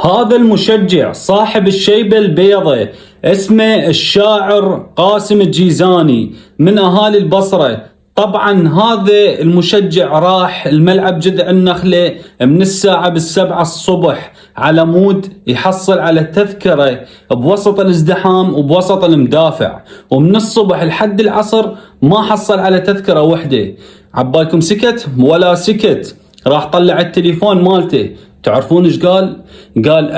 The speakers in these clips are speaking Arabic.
هذا المشجع صاحب الشيبة البيضة اسمه الشاعر قاسم الجيزاني من أهالي البصرة. طبعا هذا المشجع راح الملعب جذع النخلة من الساعة 7 الصبح على مود يحصل على تذكرة بوسط الازدحام وبوسط المدافع، ومن الصبح لحد العصر ما حصل على تذكرة وحدة. عبالكم سكت ولا سكت، راح طلع التليفون مالته. تعرفون ايش قال؟ قال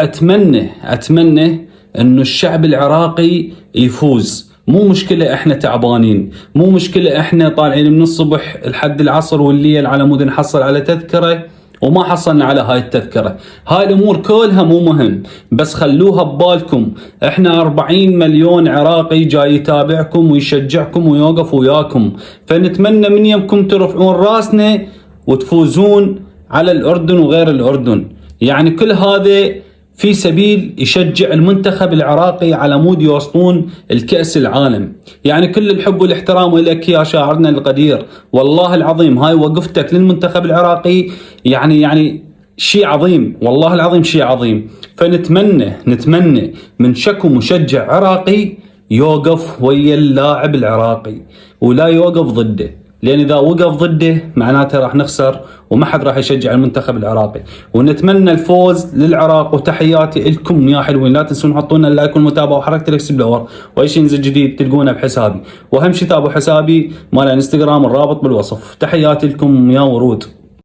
اتمنى انه الشعب العراقي يفوز. مو مشكلة احنا تعبانين، مو مشكلة احنا طالعين من الصبح لحد العصر والليل على مود نحصل على تذكرة وما حصلنا على هاي التذكرة. هاي الامور كلها مو مهم، بس خلوها ببالكم. احنا 40 مليون عراقي جاي يتابعكم ويشجعكم ويوقف وياكم، فنتمنى من يمكم ترفعون راسنا وتفوزون على الأردن وغير الأردن. يعني كل هذا في سبيل يشجع المنتخب العراقي على مود يوصلون الكأس العالم. يعني كل الحب والاحترام لك يا شاعرنا القدير، والله العظيم هاي وقفتك للمنتخب العراقي يعني شيء عظيم، والله العظيم شيء عظيم. فنتمنى من شكو مشجع عراقي يوقف ويا اللاعب العراقي ولا يوقف ضده، لأن إذا وقف ضده معناته راح نخسر وما حد راح يشجع المنتخب العراقي. ونتمنى الفوز للعراق، وتحياتي لكم يا حلوين. لا تنسون حطونا اللايك والمتابعة وحركة الاكسبلور، واي شيء ينزل جديد تلقونه بحسابي، واهم شيء تابعوا حسابي مال انستغرام الرابط بالوصف. تحياتي لكم يا ورود.